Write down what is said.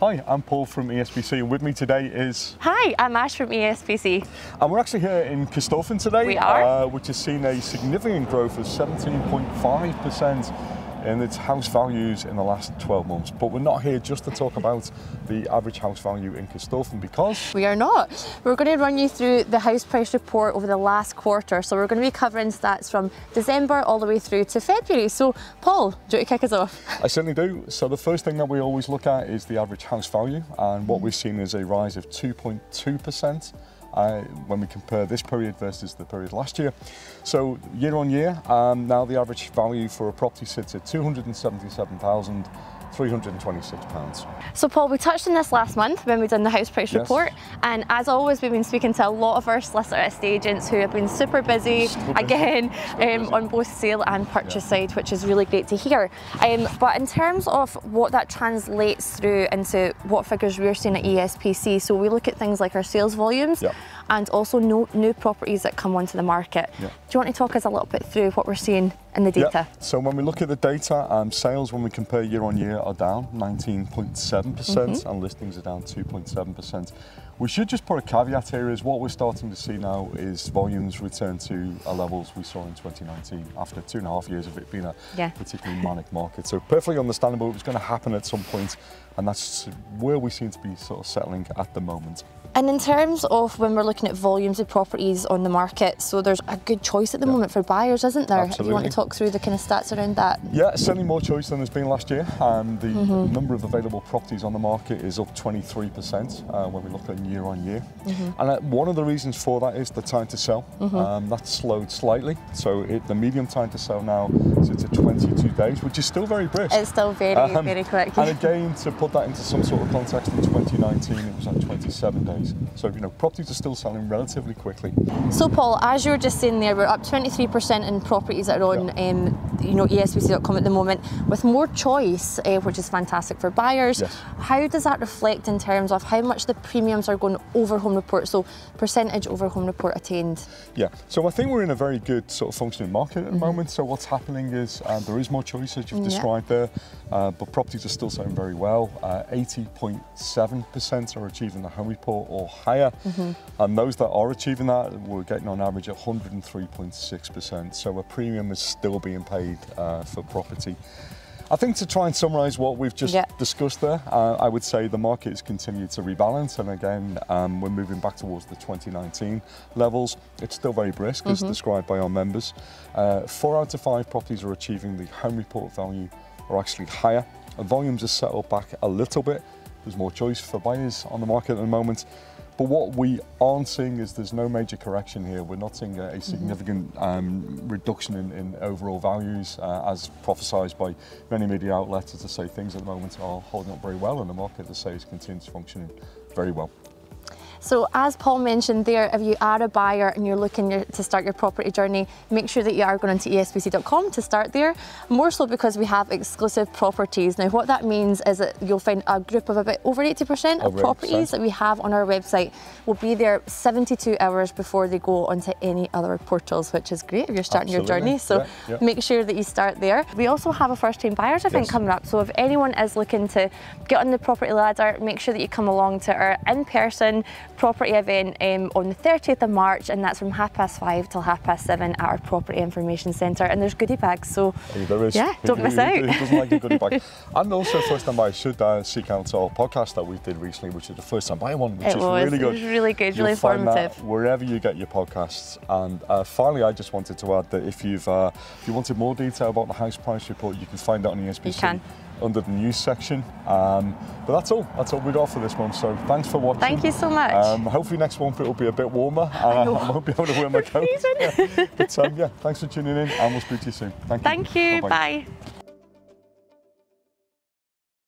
Hi, I'm Paul from ESPC, and with me today is... Hi, I'm Ash from ESPC. And we're actually here in Costofen today, We are. Which has seen a significant growth of 17.5% in its house values in the last 12 months. But we're not here just to talk about the average house value in Costofen because... We are not. We're going to run you through the house price report over the last quarter. So we're going to be covering stats from December all the way through to February. So Paul, do you want to kick us off? I certainly do. So the first thing that we always look at is the average house value, and what we've seen is a rise of 2.2%. When we compare this period versus the period last year. So year on year, now the average value for a property sits at £277,326. So Paul, we touched on this last month when we done the house price report, and as always we've been speaking to a lot of our solicitor estate agents who have been super busy on both sale and purchase side, which is really great to hear. But in terms of what that translates through into what figures we're seeing at ESPC, so we look at things like our sales volumes and also new properties that come onto the market. Do you want to talk us a little bit through what we're seeing in the data? So when we look at the data, sales when we compare year on year are down 19.7% and listings are down 2.7%. We should just put a caveat here is what we're starting to see now is volumes return to levels we saw in 2019 after 2.5 years of it being a particularly manic market. So perfectly understandable it was going to happen at some point, and that's where we seem to be sort of settling at the moment. And in terms of when we're looking at volumes of properties on the market, so there's a good choice at the moment for buyers, isn't there? Absolutely. If you want to talk through the kind of stats around that. Yeah, certainly more choice than there's been last year. The number of available properties on the market is up 23% when we look at year on year. And one of the reasons for that is the time to sell. That's slowed slightly. So the medium time to sell now sits at 22 days, which is still very brisk. It's still very, very quick. And again, to put that into some sort of context, in 2019 it was at 27 days. So, properties are still selling relatively quickly. So Paul, as you were just saying there, we're up 23% in properties that are on ESPC.com at the moment, with more choice, which is fantastic for buyers. How does that reflect in terms of how much the premiums are going over home report, so percentage over home report attained? So I think we're in a very good sort of functioning market at the moment. So what's happening is there is more choice, as you've described there, but properties are still selling very well. 80.7% are achieving the home report or higher, and those that are achieving that, we're getting on average 103.6%. So a premium is still being paid for property. I think to try and summarise what we've just discussed there, I would say the market has continued to rebalance, and again, we're moving back towards the 2019 levels. It's still very brisk, as described by our members. 4 out of 5 properties are achieving the home report value or actually higher. Volumes are settled back a little bit. There's more choice for buyers on the market at the moment. But what we aren't seeing is there's no major correction here. We're not seeing a significant reduction in overall values as prophesied by many media outlets to say things at the moment are holding up very well, and the market, to say, is continuing to functioning very well. So as Paul mentioned there, if you are a buyer and you're looking to start your property journey, make sure that you are going into ESPC.com to start there, more so because we have exclusive properties. Now what that means is that you'll find a group of about over 80% of properties that we have on our website will be there 72 hours before they go onto any other portals, which is great if you're starting your journey. So make sure that you start there. We also have a first time buyers event coming up, so if anyone is looking to get on the property ladder, make sure that you come along to our in-person property event on the 30th of March, and that's from 5:30 till 7:30 at our Property Information Centre, and there's goodie bags, so there is. Don't miss out. Who doesn't like a goodie bag? And also first time buyers should seek out our podcast that we did recently, which is the first time buyer one, which is really good. It was really good, really informative. informative. That wherever you get your podcasts. And finally, I just wanted to add that if you wanted more detail about the house price report, you can find that on ESPC under the news section. But that's all we got for this month, so thanks for watching. Thank you so much. Hopefully next month it'll be a bit warmer. I won't be able to wear my coat. But thanks for tuning in, and we'll speak to you soon. Thank you. Bye.